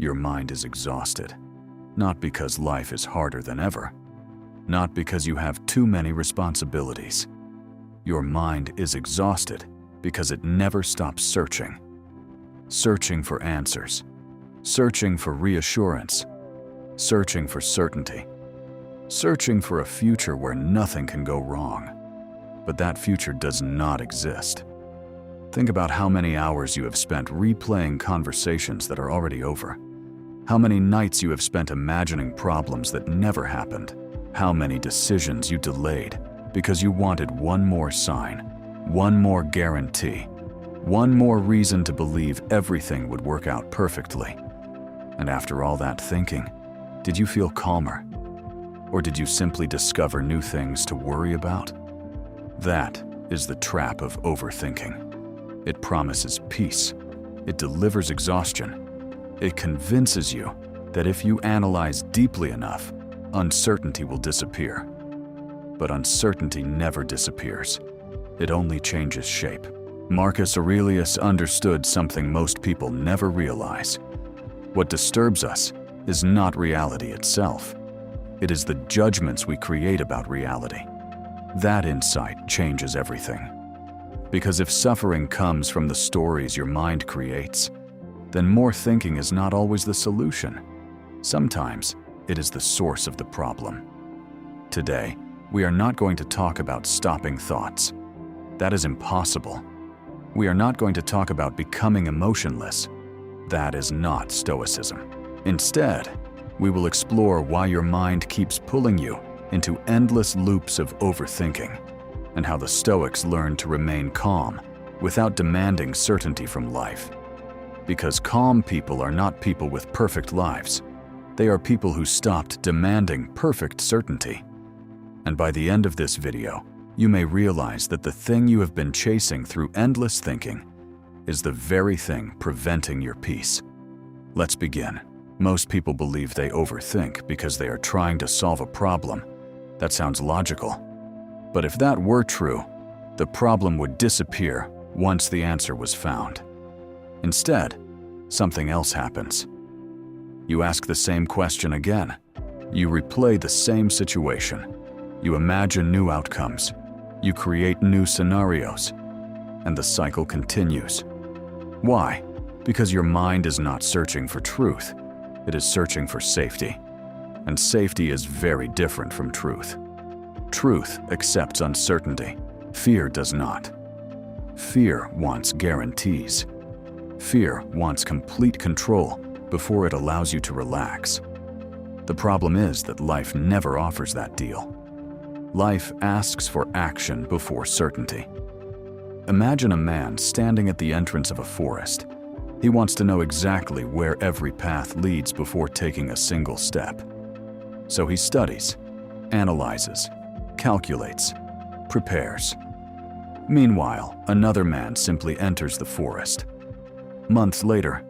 your mind is exhausted. Not because life is harder than ever. Not because you have too many responsibilities. Your mind is exhausted because it never stops searching. Searching for answers. Searching for reassurance. Searching for certainty. Searching for a future where nothing can go wrong. But that future does not exist. Think about how many hours you have spent replaying conversations that are already over. How many nights you have spent imagining problems that never happened. How many decisions you delayed because you wanted one more sign, one more guarantee, one more reason to believe everything would work out perfectly. And after all that thinking, did you feel calmer? Or did you simply discover new things to worry about? That is the trap of overthinking. It promises peace. It delivers exhaustion. It convinces you that if you analyze deeply enough, uncertainty will disappear. But uncertainty never disappears. It only changes shape. Marcus Aurelius understood something most people never realize. What disturbs us is not reality itself. It is the judgments we create about reality. That insight changes everything. Because if suffering comes from the stories your mind creates, then more thinking is not always the solution. Sometimes it is the source of the problem. Today, we are not going to talk about stopping thoughts. That is impossible. We are not going to talk about becoming emotionless. That is not Stoicism. Instead, we will explore why your mind keeps pulling you into endless loops of overthinking, and how the Stoics learned to remain calm without demanding certainty from life. Because calm people are not people with perfect lives. They are people who stopped demanding perfect certainty. And by the end of this video, you may realize that the thing you have been chasing through endless thinking is the very thing preventing your peace. Let's begin. Most people believe they overthink because they are trying to solve a problem. That sounds logical. But if that were true, the problem would disappear once the answer was found. Instead, something else happens. You ask the same question again. You replay the same situation. You imagine new outcomes. You create new scenarios. And the cycle continues. Why? Because your mind is not searching for truth. It is searching for safety. And safety is very different from truth. Truth accepts uncertainty. Fear does not. Fear wants guarantees. Fear wants complete control before it allows you to relax. The problem is that life never offers that deal. Life asks for action before certainty. Imagine a man standing at the entrance of a forest. He wants to know exactly where every path leads before taking a single step. So he studies, analyzes, calculates, prepares. Meanwhile, another man simply enters the forest. Months later,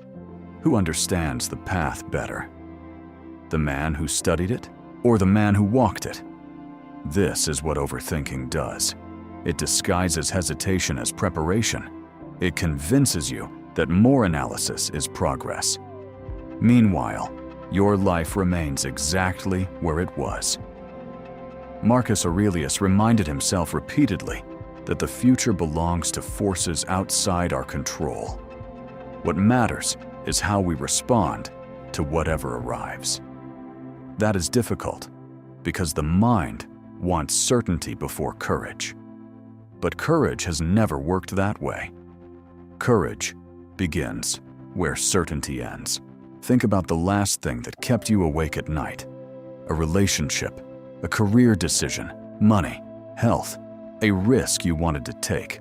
who understands the path better? The man who studied it, or the man who walked it? This is what overthinking does. It disguises hesitation as preparation. It convinces you that more analysis is progress. Meanwhile, your life remains exactly where it was. Marcus Aurelius reminded himself repeatedly that the future belongs to forces outside our control. What matters is how we respond to whatever arrives. That is difficult because the mind wants certainty before courage. But courage has never worked that way. Courage begins where certainty ends. Think about the last thing that kept you awake at night. A relationship, a career decision, money, health, a risk you wanted to take.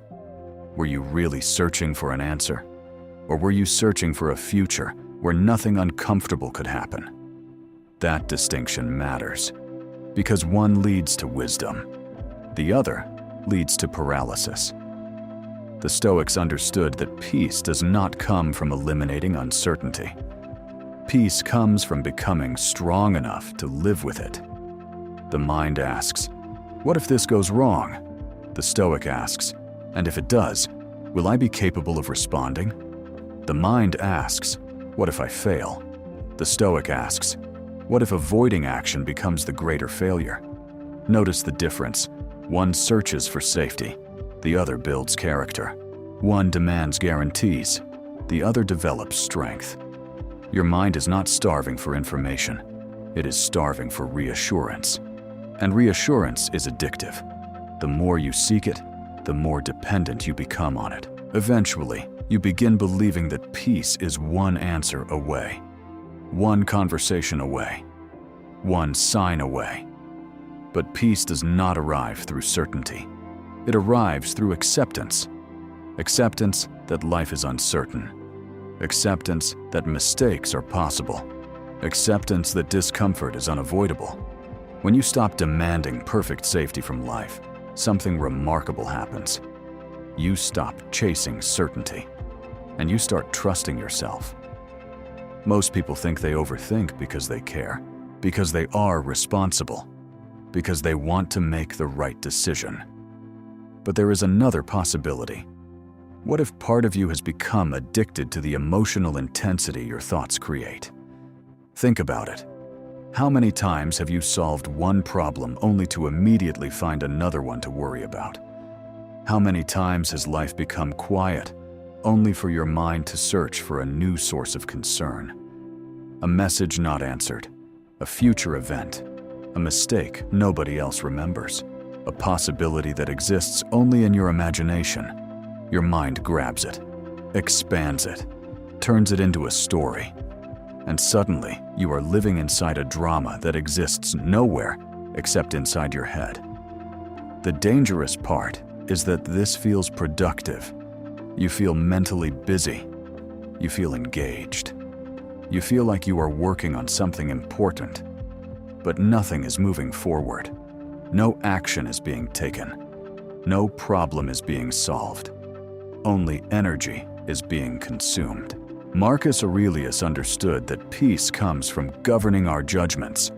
Were you really searching for an answer? Or were you searching for a future where nothing uncomfortable could happen? That distinction matters, because one leads to wisdom. The other leads to paralysis. The Stoics understood that peace does not come from eliminating uncertainty. Peace comes from becoming strong enough to live with it. The mind asks, "What if this goes wrong?" The Stoic asks, "And if it does, will I be capable of responding?" The mind asks, "What if I fail?" The Stoic asks, what if avoiding action becomes the greater failure? Notice the difference. One searches for safety, the other builds character. One demands guarantees, the other develops strength. Your mind is not starving for information. It is starving for reassurance. And reassurance is addictive. The more you seek it, the more dependent you become on it. Eventually, you begin believing that peace is one answer away, one conversation away, one sign away. But peace does not arrive through certainty. It arrives through acceptance. Acceptance that life is uncertain. Acceptance that mistakes are possible. Acceptance that discomfort is unavoidable. When you stop demanding perfect safety from life, something remarkable happens. You stop chasing certainty, and you start trusting yourself. Most people think they overthink because they care, because they are responsible, because they want to make the right decision. But there is another possibility. What if part of you has become addicted to the emotional intensity your thoughts create? Think about it. How many times have you solved one problem only to immediately find another one to worry about? How many times has life become quiet, only for your mind to search for a new source of concern? A message not answered, a future event, a mistake nobody else remembers, a possibility that exists only in your imagination. Your mind grabs it, expands it, turns it into a story, and suddenly you are living inside a drama that exists nowhere except inside your head. The dangerous part is that this feels productive. You feel mentally busy. You feel engaged. You feel like you are working on something important, but nothing is moving forward. No action is being taken. No problem is being solved. Only energy is being consumed. Marcus Aurelius understood that peace comes from governing our judgments,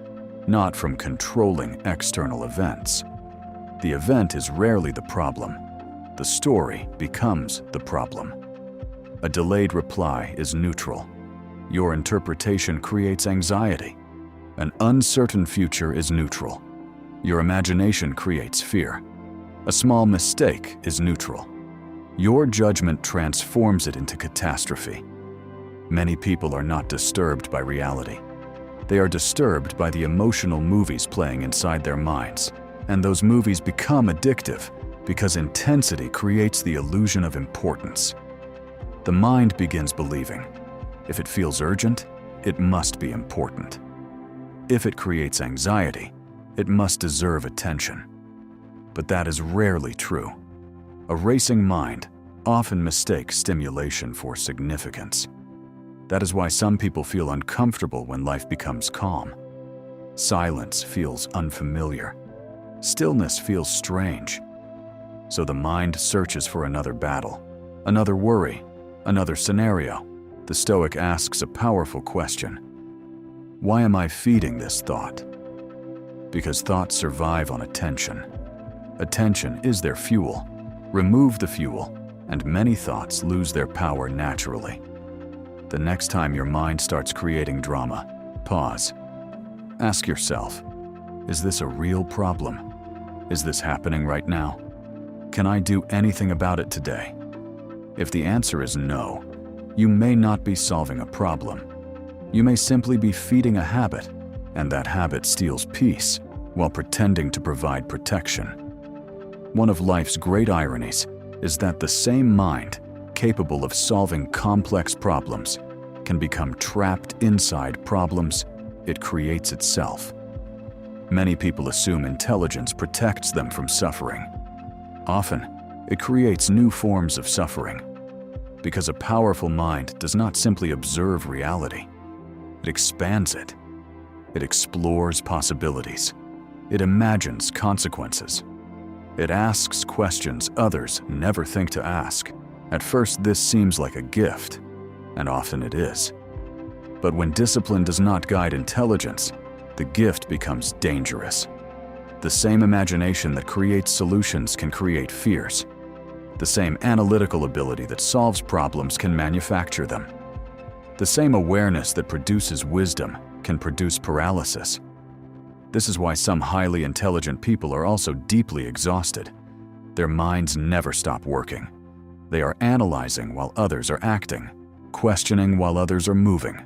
not from controlling external events. The event is rarely the problem. The story becomes the problem. A delayed reply is neutral. Your interpretation creates anxiety. An uncertain future is neutral. Your imagination creates fear. A small mistake is neutral. Your judgment transforms it into catastrophe. Many people are not disturbed by reality. They are disturbed by the emotional movies playing inside their minds. And those movies become addictive because intensity creates the illusion of importance. The mind begins believing, if it feels urgent, it must be important. If it creates anxiety, it must deserve attention. But that is rarely true. A racing mind often mistakes stimulation for significance. That is why some people feel uncomfortable when life becomes calm. Silence feels unfamiliar. Stillness feels strange. So the mind searches for another battle, another worry, another scenario. The Stoic asks a powerful question. Why am I feeding this thought? Because thoughts survive on attention. Attention is their fuel. Remove the fuel, and many thoughts lose their power naturally. The next time your mind starts creating drama, pause. Ask yourself, is this a real problem? Is this happening right now? Can I do anything about it today? If the answer is no, you may not be solving a problem. You may simply be feeding a habit, and that habit steals peace while pretending to provide protection. One of life's great ironies is that the same mind, capable of solving complex problems, can become trapped inside problems it creates itself. Many people assume intelligence protects them from suffering. Often, it creates new forms of suffering, because a powerful mind does not simply observe reality. It expands it. It explores possibilities. It imagines consequences. It asks questions others never think to ask. At first, this seems like a gift, and often it is. But when discipline does not guide intelligence, the gift becomes dangerous. The same imagination that creates solutions can create fears. The same analytical ability that solves problems can manufacture them. The same awareness that produces wisdom can produce paralysis. This is why some highly intelligent people are also deeply exhausted. Their minds never stop working. They are analyzing while others are acting, questioning while others are moving,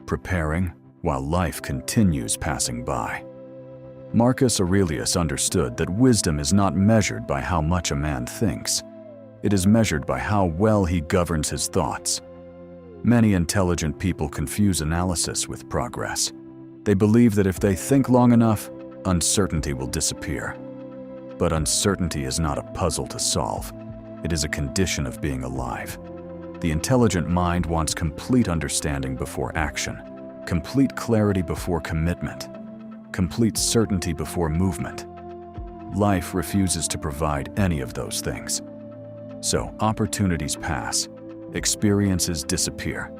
preparing while life continues passing by. Marcus Aurelius understood that wisdom is not measured by how much a man thinks. It is measured by how well he governs his thoughts. Many intelligent people confuse analysis with progress. They believe that if they think long enough, uncertainty will disappear. But uncertainty is not a puzzle to solve. It is a condition of being alive. The intelligent mind wants complete understanding before action, complete clarity before commitment, complete certainty before movement. Life refuses to provide any of those things. So opportunities pass, experiences disappear,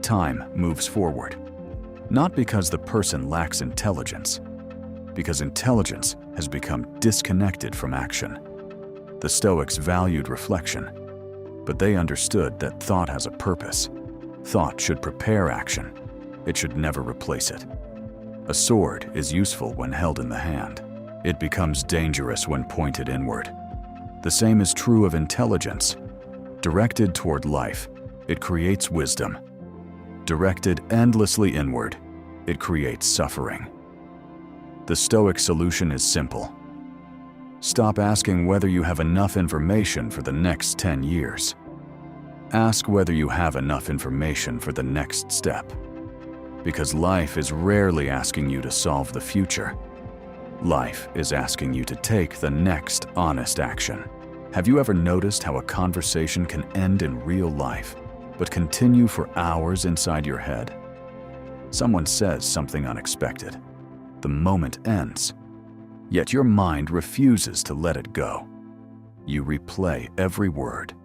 time moves forward. Not because the person lacks intelligence, because intelligence has become disconnected from action. The Stoics valued reflection, but they understood that thought has a purpose. Thought should prepare action. It should never replace it. A sword is useful when held in the hand. It becomes dangerous when pointed inward. The same is true of intelligence. Directed toward life, it creates wisdom. Directed endlessly inward, it creates suffering. The Stoic solution is simple. Stop asking whether you have enough information for the next 10 years. Ask whether you have enough information for the next step. Because life is rarely asking you to solve the future. Life is asking you to take the next honest action. Have you ever noticed how a conversation can end in real life, but continue for hours inside your head? Someone says something unexpected. The moment ends, yet your mind refuses to let it go. You replay every word.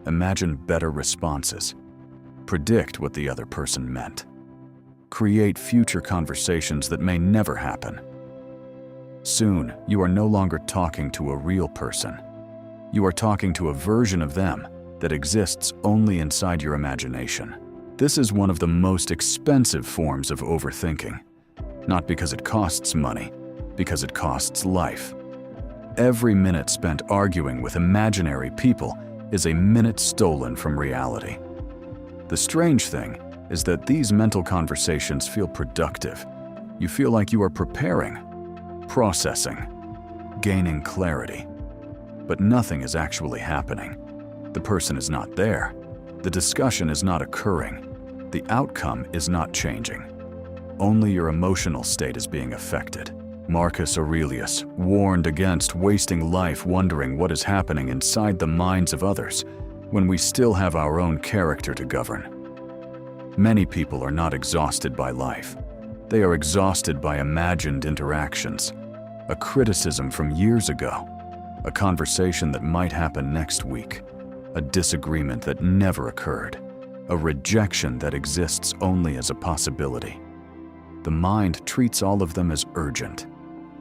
Imagine better responses. Predict what the other person meant. Create future conversations that may never happen. Soon, you are no longer talking to a real person. You are talking to a version of them that exists only inside your imagination. This is one of the most expensive forms of overthinking. Not because it costs money, because it costs life. Every minute spent arguing with imaginary people is a minute stolen from reality. The strange thing is that these mental conversations feel productive. You feel like you are preparing, processing, gaining clarity. But nothing is actually happening. The person is not there. The discussion is not occurring. The outcome is not changing. Only your emotional state is being affected. Marcus Aurelius warned against wasting life wondering what is happening inside the minds of others when we still have our own character to govern. Many people are not exhausted by life. They are exhausted by imagined interactions, a criticism from years ago, a conversation that might happen next week, a disagreement that never occurred, a rejection that exists only as a possibility. The mind treats all of them as urgent,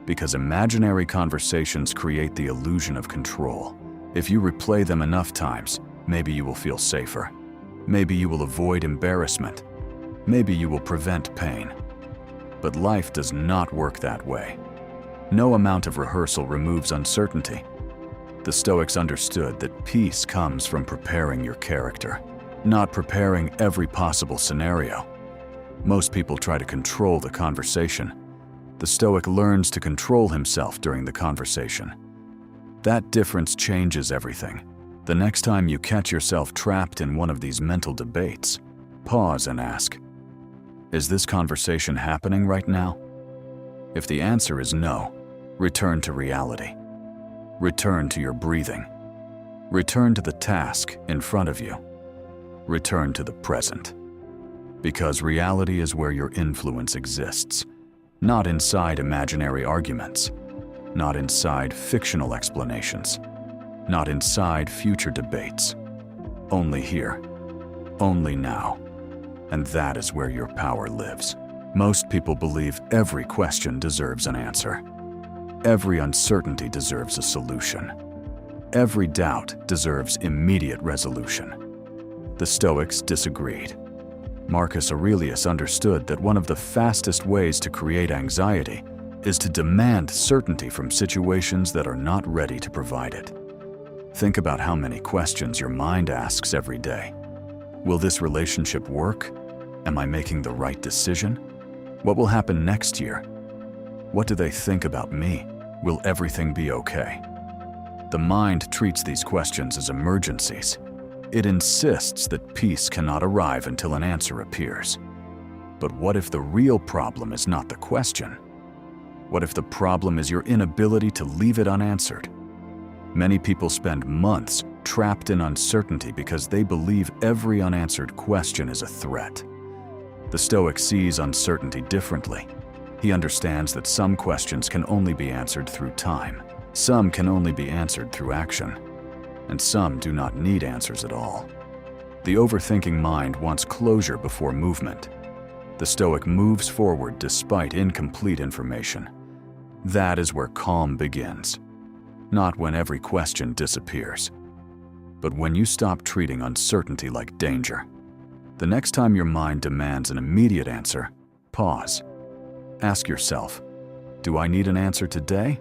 because imaginary conversations create the illusion of control. If you replay them enough times, maybe you will feel safer. Maybe you will avoid embarrassment. Maybe you will prevent pain. But life does not work that way. No amount of rehearsal removes uncertainty. The Stoics understood that peace comes from preparing your character, not preparing every possible scenario. Most people try to control the conversation. The Stoic learns to control himself during the conversation. That difference changes everything. The next time you catch yourself trapped in one of these mental debates, pause and ask, is this conversation happening right now? If the answer is no, return to reality. Return to your breathing. Return to the task in front of you. Return to the present. Because reality is where your influence exists, not inside imaginary arguments, not inside fictional explanations, not inside future debates. Only here, only now, and that is where your power lives. Most people believe every question deserves an answer. Every uncertainty deserves a solution. Every doubt deserves immediate resolution. The Stoics disagreed. Marcus Aurelius understood that one of the fastest ways to create anxiety is to demand certainty from situations that are not ready to provide it. Think about how many questions your mind asks every day. Will this relationship work? Am I making the right decision? What will happen next year? What do they think about me? Will everything be okay? The mind treats these questions as emergencies. It insists that peace cannot arrive until an answer appears. But what if the real problem is not the question? What if the problem is your inability to leave it unanswered? Many people spend months trapped in uncertainty because they believe every unanswered question is a threat. The Stoic sees uncertainty differently. He understands that some questions can only be answered through time, some can only be answered through action, and some do not need answers at all. The overthinking mind wants closure before movement. The Stoic moves forward despite incomplete information. That is where calm begins. Not when every question disappears, but when you stop treating uncertainty like danger. The next time your mind demands an immediate answer, pause. Ask yourself, do I need an answer today?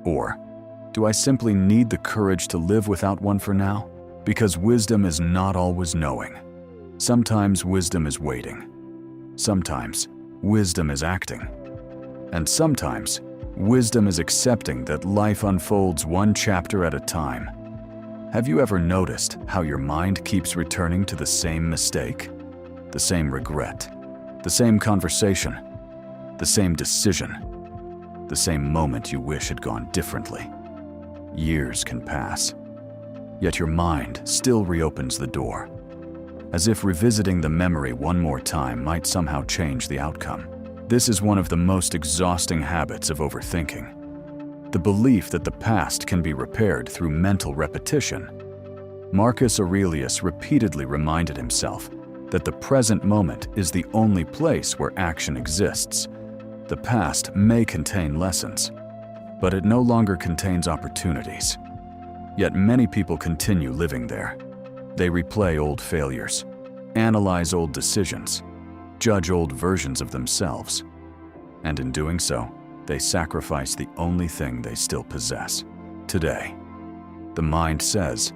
Or, do I simply need the courage to live without one for now? Because wisdom is not always knowing. Sometimes wisdom is waiting. Sometimes wisdom is acting. And sometimes wisdom is accepting that life unfolds one chapter at a time. Have you ever noticed how your mind keeps returning to the same mistake, the same regret, the same conversation, the same decision, the same moment you wish had gone differently? Years can pass, yet your mind still reopens the door, as if revisiting the memory one more time might somehow change the outcome. This is one of the most exhausting habits of overthinking. The belief that the past can be repaired through mental repetition. Marcus Aurelius repeatedly reminded himself that the present moment is the only place where action exists. The past may contain lessons, but it no longer contains opportunities. Yet many people continue living there. They replay old failures, analyze old decisions, judge old versions of themselves, and in doing so, they sacrifice the only thing they still possess, today. The mind says,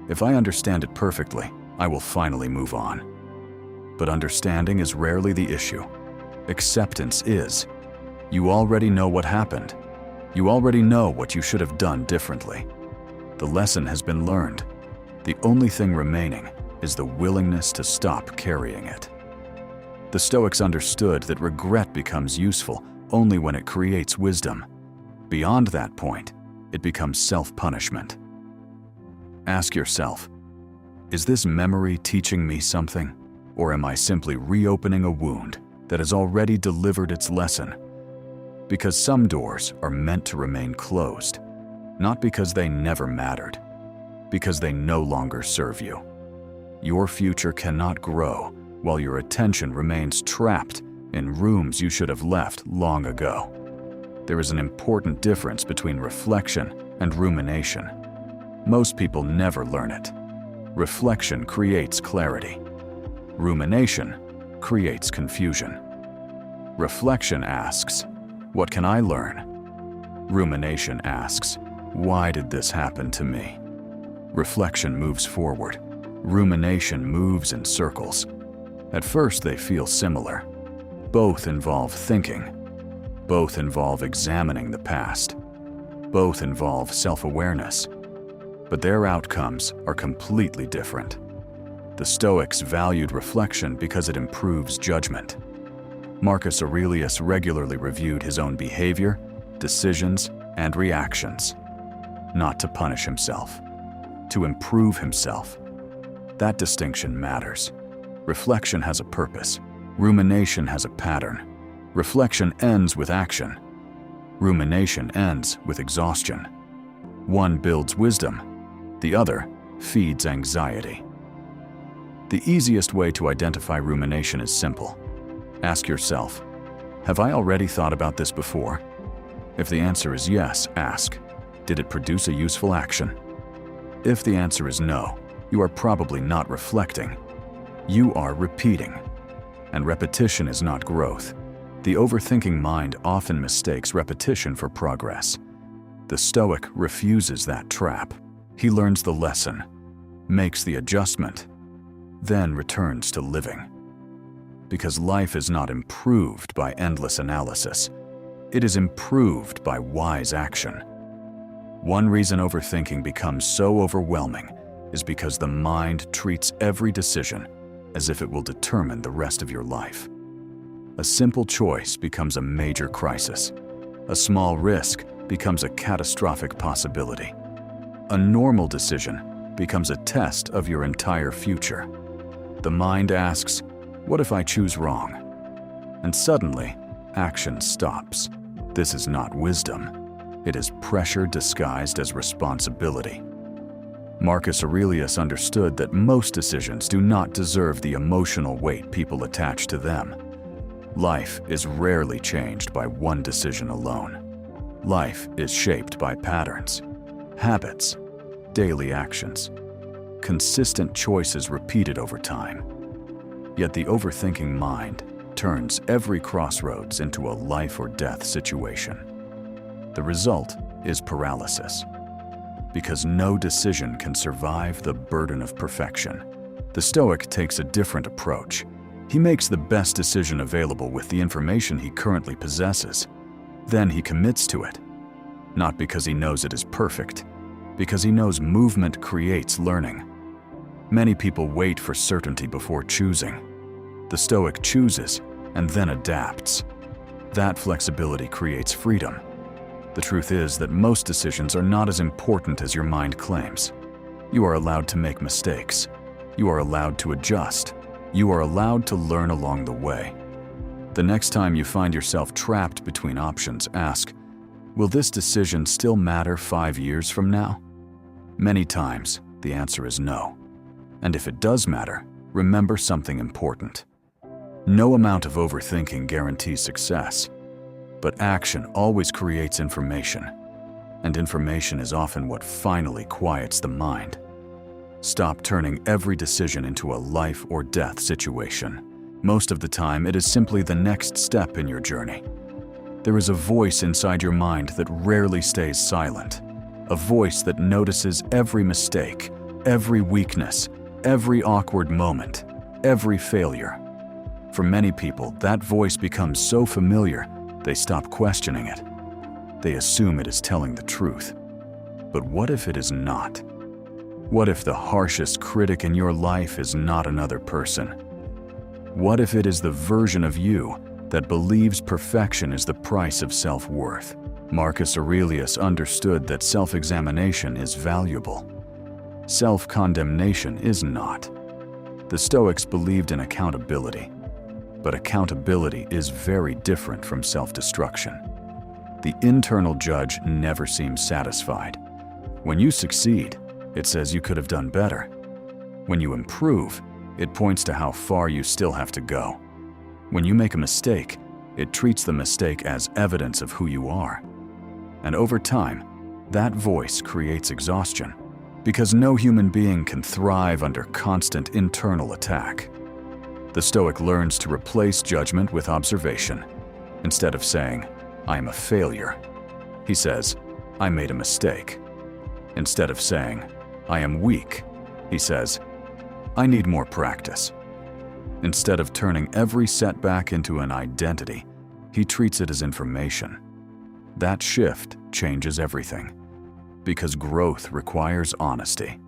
if I understand it perfectly, I will finally move on. But understanding is rarely the issue. Acceptance is. You already know what happened. You already know what you should have done differently. The lesson has been learned. The only thing remaining is the willingness to stop carrying it. The Stoics understood that regret becomes useful only when it creates wisdom. Beyond that point, it becomes self-punishment. Ask yourself, is this memory teaching me something, or am I simply reopening a wound that has already delivered its lesson? Because some doors are meant to remain closed, not because they never mattered, because they no longer serve you. Your future cannot grow while your attention remains trapped in rooms you should have left long ago. There is an important difference between reflection and rumination. Most people never learn it. Reflection creates clarity. Rumination creates confusion. Reflection asks, what can I learn? Rumination asks, why did this happen to me? Reflection moves forward. Rumination moves in circles. At first, they feel similar. Both involve thinking. Both involve examining the past. Both involve self-awareness. But their outcomes are completely different. The Stoics valued reflection because it improves judgment. Marcus Aurelius regularly reviewed his own behavior, decisions, and reactions, not to punish himself, to improve himself. That distinction matters. Reflection has a purpose. Rumination has a pattern. Reflection ends with action. Rumination ends with exhaustion. One builds wisdom. The other feeds anxiety. The easiest way to identify rumination is simple. Ask yourself, have I already thought about this before? If the answer is yes, ask, did it produce a useful action? If the answer is no, you are probably not reflecting. You are repeating. And repetition is not growth. The overthinking mind often mistakes repetition for progress. The Stoic refuses that trap. He learns the lesson, makes the adjustment, then returns to living. Because life is not improved by endless analysis. It is improved by wise action. One reason overthinking becomes so overwhelming is because the mind treats every decision as if it will determine the rest of your life. A simple choice becomes a major crisis. A small risk becomes a catastrophic possibility. A normal decision becomes a test of your entire future. The mind asks, "What if I choose wrong?" And suddenly, action stops. This is not wisdom. It is pressure disguised as responsibility. Marcus Aurelius understood that most decisions do not deserve the emotional weight people attach to them. Life is rarely changed by one decision alone. Life is shaped by patterns, habits, daily actions, consistent choices repeated over time. Yet the overthinking mind turns every crossroads into a life or death situation. The result is paralysis. Because no decision can survive the burden of perfection. The Stoic takes a different approach. He makes the best decision available with the information he currently possesses. Then he commits to it. Not because he knows it is perfect, because he knows movement creates learning. Many people wait for certainty before choosing. The Stoic chooses and then adapts. That flexibility creates freedom. The truth is that most decisions are not as important as your mind claims. You are allowed to make mistakes. You are allowed to adjust. You are allowed to learn along the way. The next time you find yourself trapped between options, ask, will this decision still matter 5 years from now? Many times, the answer is no. And if it does matter, remember something important. No amount of overthinking guarantees success. But action always creates information, and information is often what finally quiets the mind. Stop turning every decision into a life or death situation. Most of the time, it is simply the next step in your journey. There is a voice inside your mind that rarely stays silent, a voice that notices every mistake, every weakness, every awkward moment, every failure. For many people, that voice becomes so familiar they stop questioning it. They assume it is telling the truth. But what if it is not? What if the harshest critic in your life is not another person? What if it is the version of you that believes perfection is the price of self-worth? Marcus Aurelius understood that self-examination is valuable. Self-condemnation is not. The Stoics believed in accountability. But accountability is very different from self-destruction. The internal judge never seems satisfied. When you succeed, it says you could have done better. When you improve, it points to how far you still have to go. When you make a mistake, it treats the mistake as evidence of who you are. And over time, that voice creates exhaustion, because no human being can thrive under constant internal attack. The Stoic learns to replace judgment with observation. Instead of saying, "I am a failure," he says, "I made a mistake." Instead of saying, "I am weak," he says, "I need more practice." Instead of turning every setback into an identity, he treats it as information. That shift changes everything, because growth requires honesty,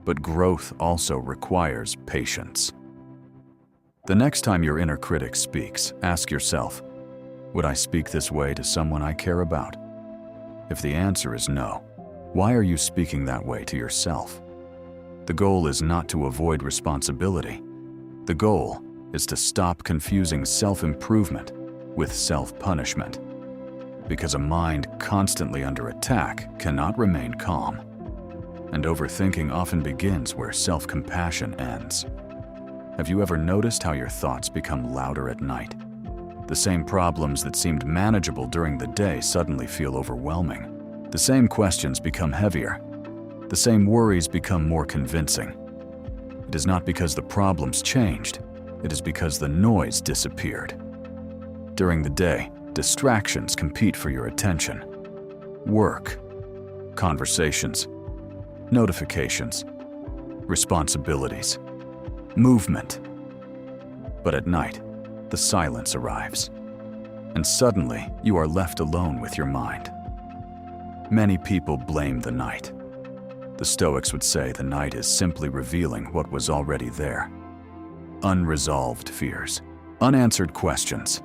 but growth also requires patience. The next time your inner critic speaks, ask yourself, would I speak this way to someone I care about? If the answer is no, why are you speaking that way to yourself? The goal is not to avoid responsibility. The goal is to stop confusing self-improvement with self-punishment. Because a mind constantly under attack cannot remain calm. And overthinking often begins where self-compassion ends. Have you ever noticed how your thoughts become louder at night? The same problems that seemed manageable during the day suddenly feel overwhelming. The same questions become heavier. The same worries become more convincing. It is not because the problems changed, It is because the noise disappeared. During the day, distractions compete for your attention. Work, conversations, notifications, responsibilities, movement. But at night, the silence arrives, and suddenly you are left alone with your mind. Many people blame the night. The Stoics would say the night is simply revealing what was already there. Unresolved fears, unanswered questions,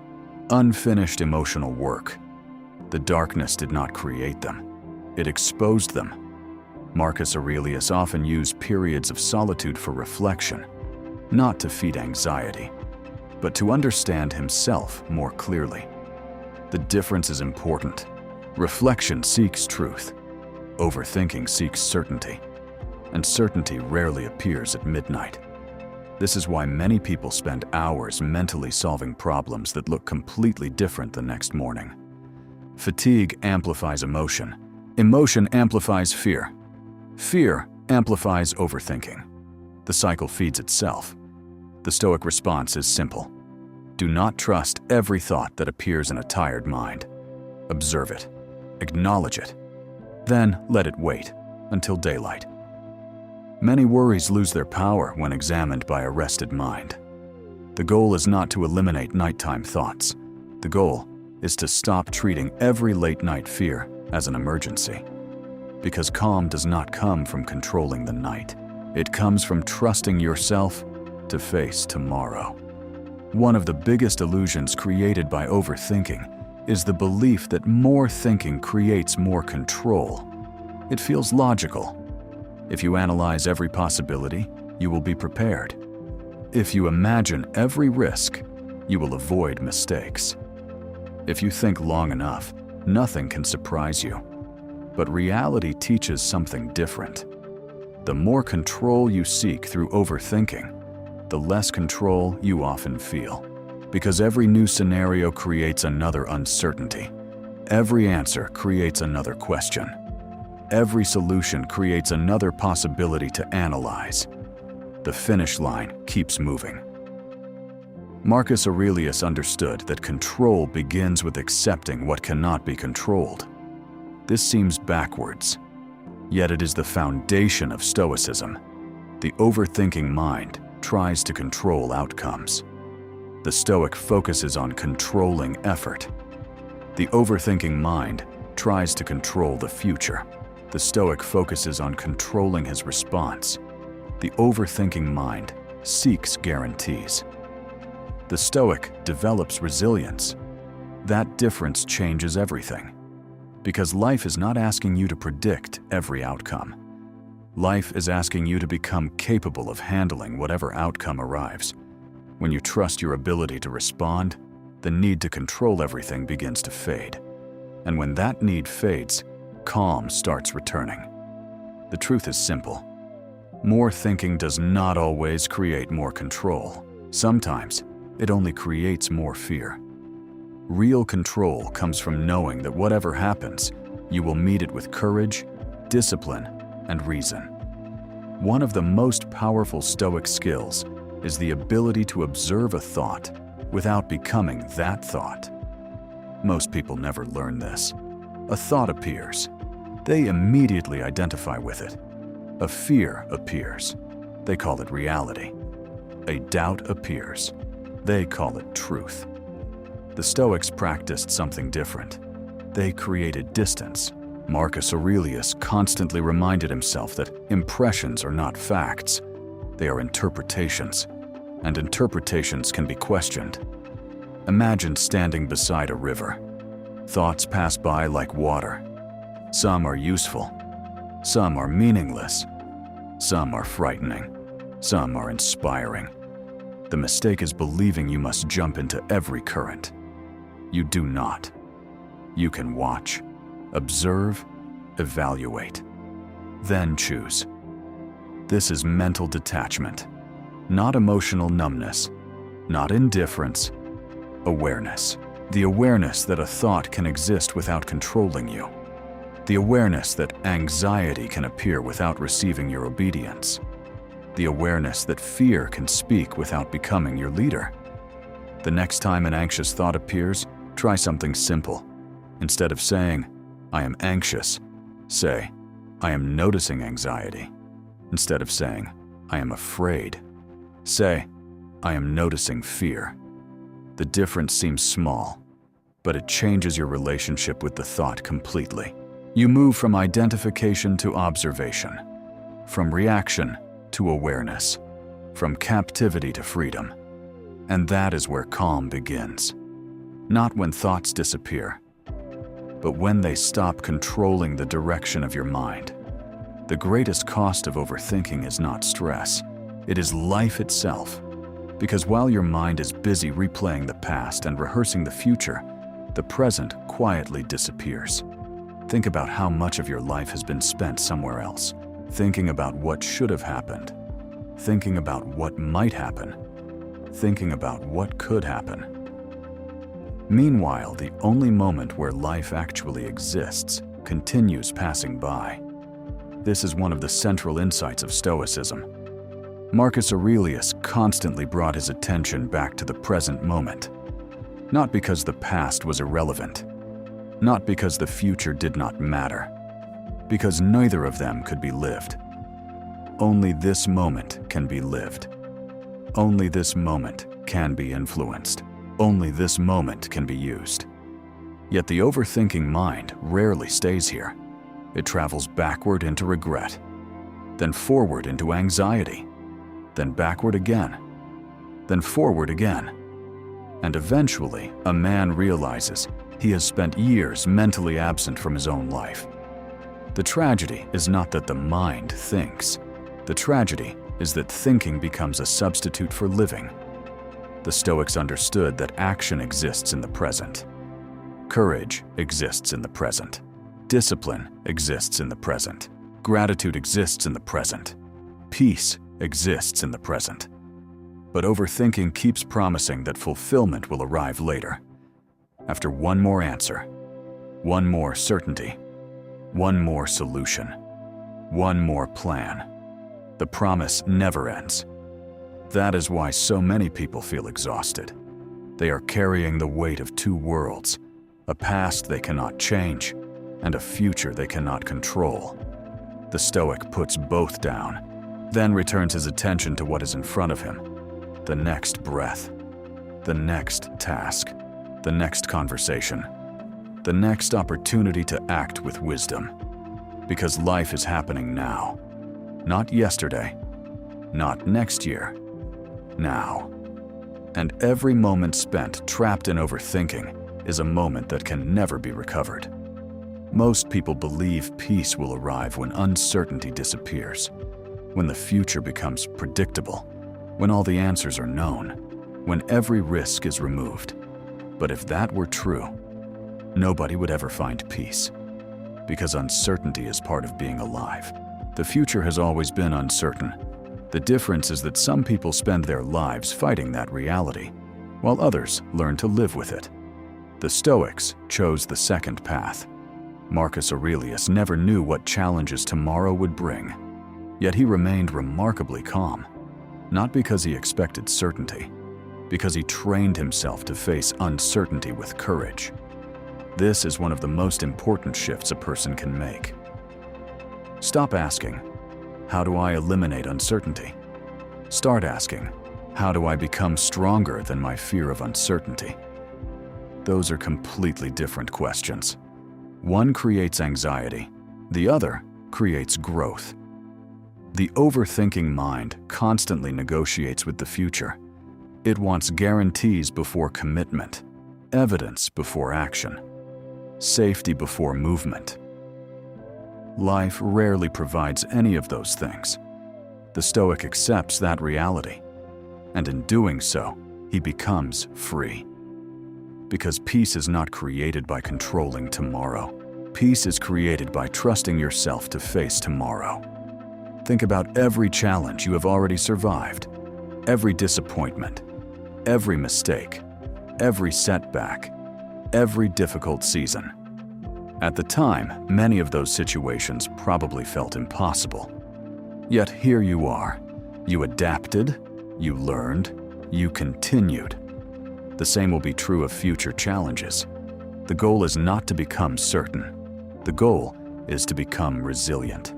unfinished emotional work. The darkness did not create them. It exposed them. Marcus Aurelius often used periods of solitude for reflection, not to feed anxiety, but to understand himself more clearly. The difference is important. Reflection seeks truth. Overthinking seeks certainty, and certainty rarely appears at midnight. This is why many people spend hours mentally solving problems that look completely different the next morning. Fatigue amplifies emotion. Emotion amplifies fear. Fear amplifies overthinking. The cycle feeds itself. The Stoic response is simple. Do not trust every thought that appears in a tired mind. Observe it. Acknowledge it. Then let it wait until daylight. Many worries lose their power when examined by a rested mind. The goal is not to eliminate nighttime thoughts. The goal is to stop treating every late-night fear as an emergency. Because calm does not come from controlling the night. It comes from trusting yourself to face tomorrow. One of the biggest illusions created by overthinking is the belief that more thinking creates more control. It feels logical. If you analyze every possibility, you will be prepared. If you imagine every risk, you will avoid mistakes. If you think long enough, nothing can surprise you. But reality teaches something different. The more control you seek through overthinking, the less control you often feel. Because every new scenario creates another uncertainty. Every answer creates another question. Every solution creates another possibility to analyze. The finish line keeps moving. Marcus Aurelius understood that control begins with accepting what cannot be controlled. This seems backwards, yet it is the foundation of Stoicism. The overthinking mind tries to control outcomes. The Stoic focuses on controlling effort. The overthinking mind tries to control the future. The Stoic focuses on controlling his response. The overthinking mind seeks guarantees. The Stoic develops resilience. That difference changes everything. Because life is not asking you to predict every outcome. Life is asking you to become capable of handling whatever outcome arrives. When you trust your ability to respond, the need to control everything begins to fade. And when that need fades, calm starts returning. The truth is simple. More thinking does not always create more control. Sometimes, it only creates more fear. Real control comes from knowing that whatever happens, you will meet it with courage, discipline, and reason. One of the most powerful Stoic skills is the ability to observe a thought without becoming that thought. Most people never learn this. A thought appears. They immediately identify with it. A fear appears. They call it reality. A doubt appears. They call it truth. The Stoics practiced something different. They created distance. Marcus Aurelius constantly reminded himself that impressions are not facts. They are interpretations, and interpretations can be questioned. Imagine standing beside a river. Thoughts pass by like water. Some are useful. Some are meaningless. Some are frightening. Some are inspiring. The mistake is believing you must jump into every current. You do not. You can watch, observe, evaluate, then choose. This is mental detachment, not emotional numbness, not indifference, awareness. The awareness that a thought can exist without controlling you. The awareness that anxiety can appear without receiving your obedience. The awareness that fear can speak without becoming your leader. The next time an anxious thought appears, try something simple. Instead of saying, "I am anxious," say, "I am noticing anxiety." Instead of saying, "I am afraid," say, "I am noticing fear." The difference seems small, but it changes your relationship with the thought completely. You move from identification to observation, from reaction to awareness, from captivity to freedom. And that is where calm begins. Not when thoughts disappear, but when they stop controlling the direction of your mind. The greatest cost of overthinking is not stress, it is life itself. Because while your mind is busy replaying the past and rehearsing the future, the present quietly disappears. Think about how much of your life has been spent somewhere else, thinking about what should have happened, thinking about what might happen, thinking about what could happen. Meanwhile, the only moment where life actually exists continues passing by. This is one of the central insights of Stoicism. Marcus Aurelius constantly brought his attention back to the present moment. Not because the past was irrelevant, not because the future did not matter, because neither of them could be lived. Only this moment can be lived. Only this moment can be influenced. Only this moment can be used. Yet the overthinking mind rarely stays here. It travels backward into regret, then forward into anxiety, then backward again, then forward again. And eventually, a man realizes he has spent years mentally absent from his own life. The tragedy is not that the mind thinks. The tragedy is that thinking becomes a substitute for living. The Stoics understood that action exists in the present. Courage exists in the present. Discipline exists in the present. Gratitude exists in the present. Peace exists in the present. But overthinking keeps promising that fulfillment will arrive later. After one more answer, one more certainty, one more solution, one more plan. The promise never ends. That is why so many people feel exhausted. They are carrying the weight of two worlds, a past they cannot change, and a future they cannot control. The Stoic puts both down, then returns his attention to what is in front of him. The next breath, the next task, the next conversation, the next opportunity to act with wisdom. Because life is happening now. Not yesterday, not next year, now. And every moment spent trapped in overthinking is a moment that can never be recovered. Most people believe peace will arrive when uncertainty disappears, when the future becomes predictable, when all the answers are known, when every risk is removed. But if that were true, nobody would ever find peace, because uncertainty is part of being alive. The future has always been uncertain. The difference is that some people spend their lives fighting that reality, while others learn to live with it. The Stoics chose the second path. Marcus Aurelius never knew what challenges tomorrow would bring, yet he remained remarkably calm, not because he expected certainty, because he trained himself to face uncertainty with courage. This is one of the most important shifts a person can make. Stop asking, "How do I eliminate uncertainty?" Start asking, "How do I become stronger than my fear of uncertainty?" Those are completely different questions. One creates anxiety, the other creates growth. The overthinking mind constantly negotiates with the future. It wants guarantees before commitment, evidence before action, safety before movement. Life rarely provides any of those things. The Stoic accepts that reality, and in doing so, he becomes free. Because peace is not created by controlling tomorrow. Peace is created by trusting yourself to face tomorrow. Think about every challenge you have already survived, every disappointment, every mistake, every setback, every difficult season. At the time, many of those situations probably felt impossible. Yet here you are, You adapted, you learned, you continued. The same will be true of future challenges. The goal is not to become certain. The goal is to become resilient.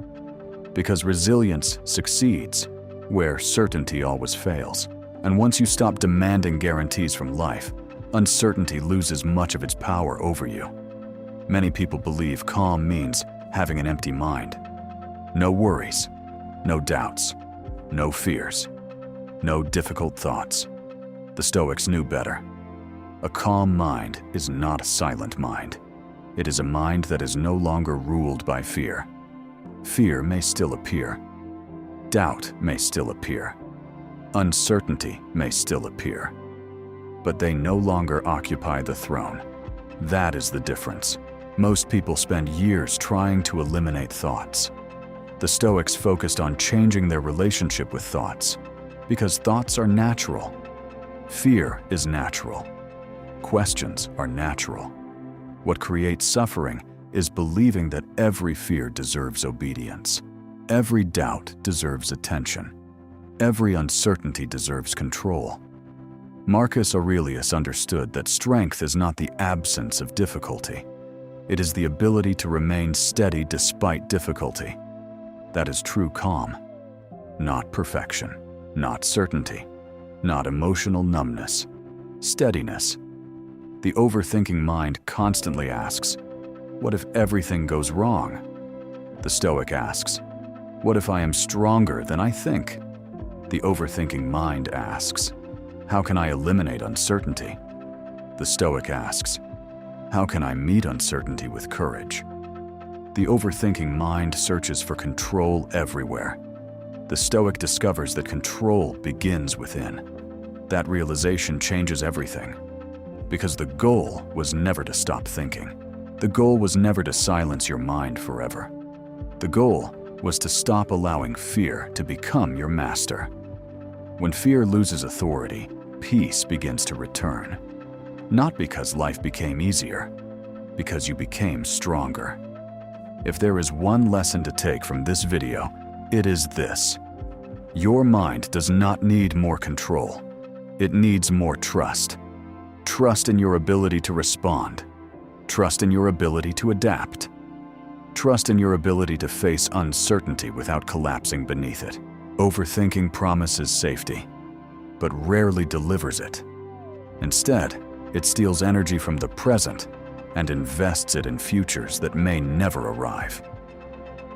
Because resilience succeeds where certainty always fails. And once you stop demanding guarantees from life, uncertainty loses much of its power over you. Many people believe calm means having an empty mind. No worries, no doubts, no fears, no difficult thoughts. The Stoics knew better. A calm mind is not a silent mind. It is a mind that is no longer ruled by fear. Fear may still appear. Doubt may still appear. Uncertainty may still appear. But they no longer occupy the throne. That is the difference. Most people spend years trying to eliminate thoughts. The Stoics focused on changing their relationship with thoughts, because thoughts are natural. Fear is natural. Questions are natural. What creates suffering is believing that every fear deserves obedience. Every doubt deserves attention. Every uncertainty deserves control. Marcus Aurelius understood that strength is not the absence of difficulty. It is the ability to remain steady despite difficulty. That is true calm. Not perfection, not certainty, not emotional numbness. Steadiness. The overthinking mind constantly asks, what if everything goes wrong? The Stoic asks, what if I am stronger than I think? The overthinking mind asks, how can I eliminate uncertainty? The Stoic asks, how can I meet uncertainty with courage? The overthinking mind searches for control everywhere. The Stoic discovers that control begins within. That realization changes everything. Because the goal was never to stop thinking. The goal was never to silence your mind forever. The goal was to stop allowing fear to become your master. When fear loses authority, peace begins to return. Not because life became easier, because you became stronger. If there is one lesson to take from this video, it is this. Your mind does not need more control. It needs more trust. Trust in your ability to respond. Trust in your ability to adapt. Trust in your ability to face uncertainty without collapsing beneath it. Overthinking promises safety, but rarely delivers it. Instead, it steals energy from the present and invests it in futures that may never arrive.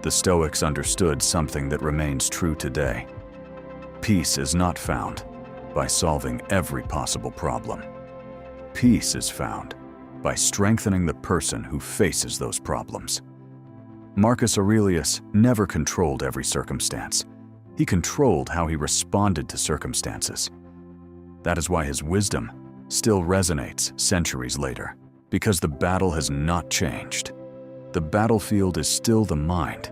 The Stoics understood something that remains true today. Peace is not found by solving every possible problem. Peace is found by strengthening the person who faces those problems. Marcus Aurelius never controlled every circumstance. He controlled how he responded to circumstances. That is why his wisdom still resonates centuries later, because the battle has not changed. The battlefield is still the mind,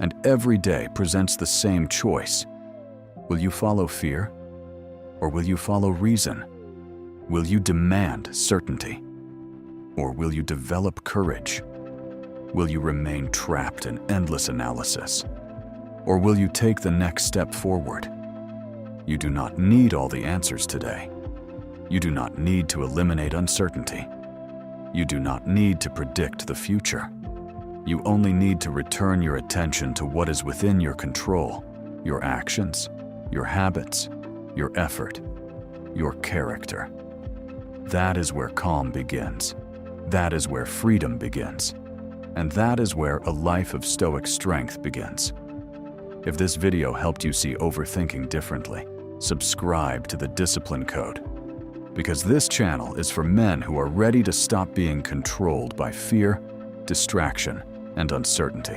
and every day presents the same choice. Will you follow fear, or will you follow reason? Will you demand certainty, or will you develop courage? Will you remain trapped in endless analysis, or will you take the next step forward? You do not need all the answers today. You do not need to eliminate uncertainty. You do not need to predict the future. You only need to return your attention to what is within your control, your actions, your habits, your effort, your character. That is where calm begins. That is where freedom begins. And that is where a life of Stoic strength begins. If this video helped you see overthinking differently, subscribe to the Discipline Code. Because this channel is for men who are ready to stop being controlled by fear, distraction, and uncertainty.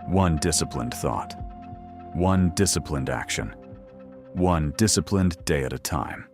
One disciplined thought. One disciplined action. One disciplined day at a time.